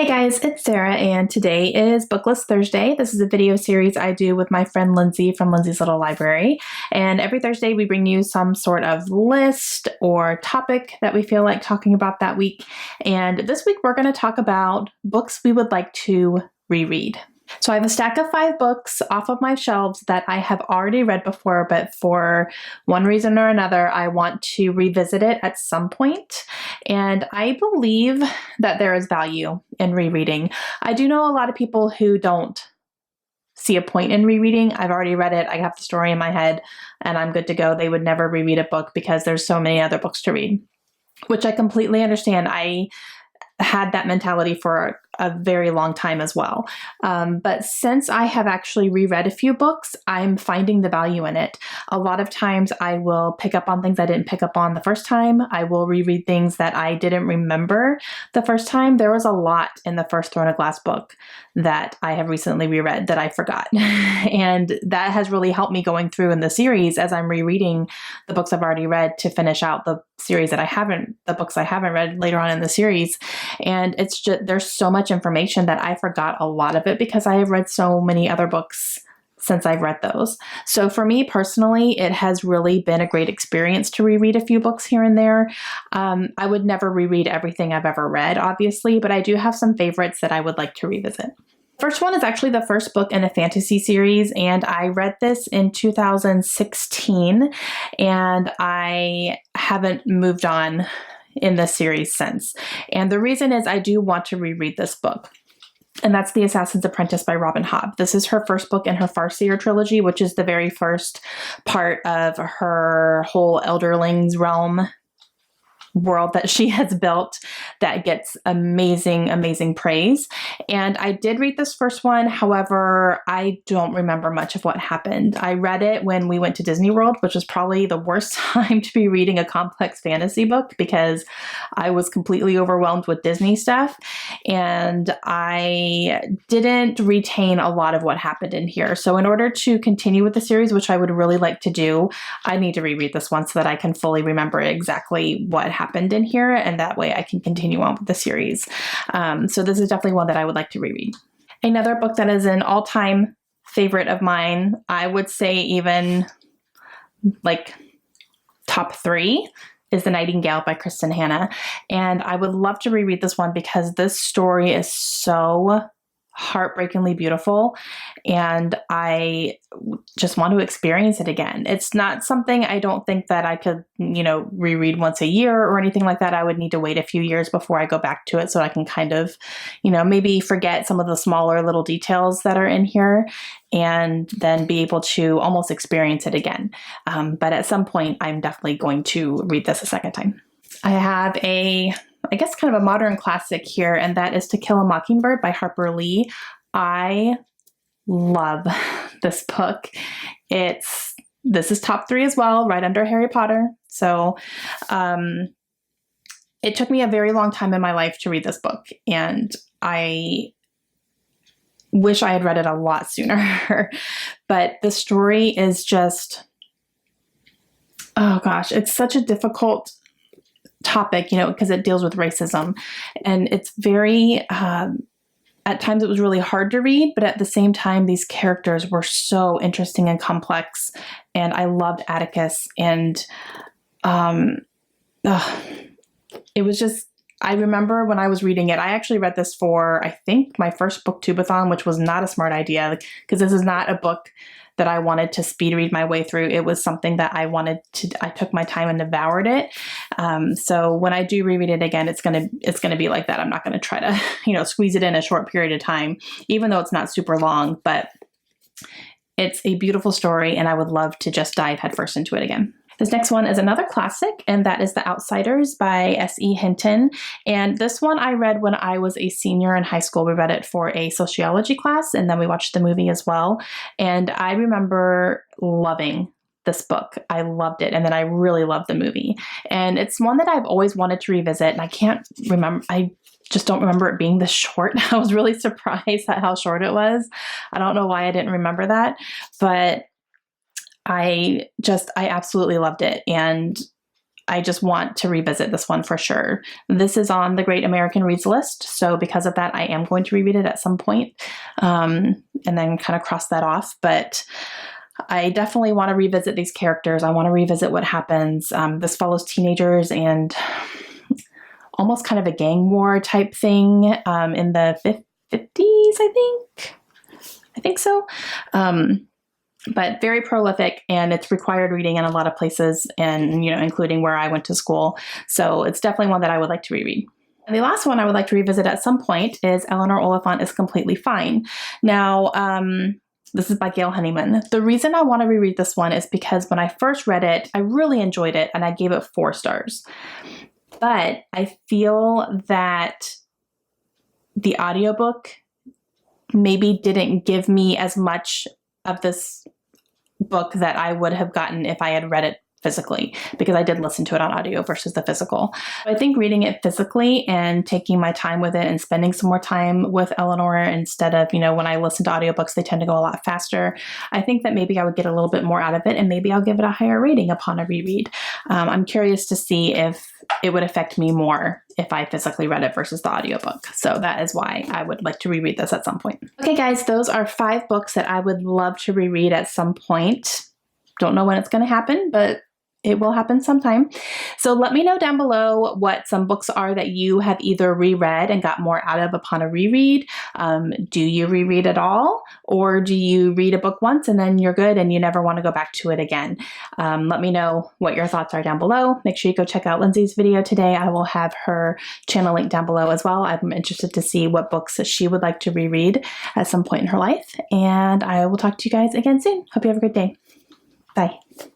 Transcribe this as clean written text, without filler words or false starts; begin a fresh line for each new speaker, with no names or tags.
Hey guys, it's Sarah, and today is BookList Thursday. This is a video series I do with my friend Lindsay from Lindsay's Little Library. And every Thursday we bring you some sort of list or topic that we feel like talking about that week. And this week we're going to talk about books we would like to reread. So I have a stack of 5 books off of my shelves that I have already read before, but for one reason or another, I want to revisit it at some point. And I believe that there is value in rereading. I do know a lot of people who don't see a point in rereading. I've already read it. I have the story in my head and I'm good to go. They would never reread a book because there's so many other books to read, which I completely understand. I had that mentality for a very long time as well. But since I have actually reread a few books, I'm finding the value in it. A lot of times I will pick up on things I didn't pick up on the first time. I will reread things that I didn't remember the first time. There was a lot in the first Throne of Glass book that I have recently reread that I forgot. And that has really helped me going through in the series as I'm rereading the books I've already read to finish out the series that the books I haven't read later on in the series. And it's just, there's so much information that I forgot a lot of it because I have read so many other books since I've read those. So for me personally, it has really been a great experience to reread a few books here and there. I would never reread everything I've ever read, obviously, but I do have some favorites that I would like to revisit. First one is actually the first book in a fantasy series, and I read this in 2016, and I haven't moved on in this series since. And the reason is I do want to reread this book. And that's The Assassins Apprentice by Robin Hobb. This is her first book in her Farseer trilogy, which is the very first part of her whole Elderlings realm world that she has built that gets amazing praise. And I did read this first one. However, I don't remember much of what happened. I read it when we went to Disney World, which was probably the worst time to be reading a complex fantasy book because I was completely overwhelmed with Disney stuff. And I didn't retain a lot of what happened in here. So in order to continue with the series, which I would really like to do, I need to reread this one so that I can fully remember exactly what happened in here, and that way I can continue on with the series. So this is definitely one that I would like to reread. Another book that is an all-time favorite of mine, I would say even like top 3, is The Nightingale by Kristen Hanna. And I would love to reread this one because this story is so heartbreakingly beautiful, and I just want to experience it again. It's not something I don't think that I could, reread once a year or anything like that. I would need to wait a few years before I go back to it so I can kind of, maybe forget some of the smaller little details that are in here and then be able to almost experience it again. But at some point, I'm definitely going to read this a second time. I have I guess kind of a modern classic here, and that is To Kill a Mockingbird by Harper Lee. I love this book. This is top 3 as well, right under Harry Potter. So it took me a very long time in my life to read this book, and I wish I had read it a lot sooner. But the story is just, oh gosh, it's such a difficult topic, because it deals with racism, and it's very, at times it was really hard to read, but at the same time, these characters were so interesting and complex, and I loved Atticus, and it was just, I remember when I was reading it, I actually read this for, I think, my first booktubeathon, which was not a smart idea, because this is not a book that I wanted to speed read my way through. It was something that I took my time and devoured it. So when I do reread it again, it's gonna be like that. I'm not gonna try to, squeeze it in a short period of time, even though it's not super long, but it's a beautiful story and I would love to just dive headfirst into it again. This next one is another classic, and that is The Outsiders by S.E. Hinton. And this one I read when I was a senior in high school. We read it for a sociology class, and then we watched the movie as well. And I remember loving this book. I loved it. And then I really loved the movie. And it's one that I've always wanted to revisit, and I can't remember, I just don't remember it being this short. I was really surprised at how short it was. I don't know why I didn't remember that, but I absolutely loved it. And I just want to revisit this one for sure. This is on the Great American Reads list, so because of that, I am going to reread it at some point, and then kind of cross that off. But I definitely want to revisit these characters. I want to revisit what happens. This follows teenagers and almost kind of a gang war type thing in the 50s, I think so. But very prolific, and it's required reading in a lot of places, and including where I went to school. So it's definitely one that I would like to reread. And the last one I would like to revisit at some point is Eleanor Oliphant is Completely Fine. Now, this is by Gail Honeyman. The reason I want to reread this one is because when I first read it, I really enjoyed it, and I gave it 4 stars. But I feel that the audiobook maybe didn't give me as much of this book that I would have gotten if I had read it physically, because I did listen to it on audio versus the physical. I think reading it physically and taking my time with it and spending some more time with Eleanor instead of, when I listen to audiobooks, they tend to go a lot faster. I think that maybe I would get a little bit more out of it, and maybe I'll give it a higher rating upon a reread. I'm curious to see if it would affect me more if I physically read it versus the audiobook. So that is why I would like to reread this at some point. Okay, guys, those are 5 books that I would love to reread at some point. Don't know when it's going to happen, but it will happen sometime. So let me know down below what some books are that you have either reread and got more out of upon a reread. Do you reread at all? Or do you read a book once and then you're good and you never want to go back to it again? Let me know what your thoughts are down below. Make sure you go check out Lindsay's video today. I will have her channel link down below as well. I'm interested to see what books that she would like to reread at some point in her life. And I will talk to you guys again soon. Hope you have a good day. Bye.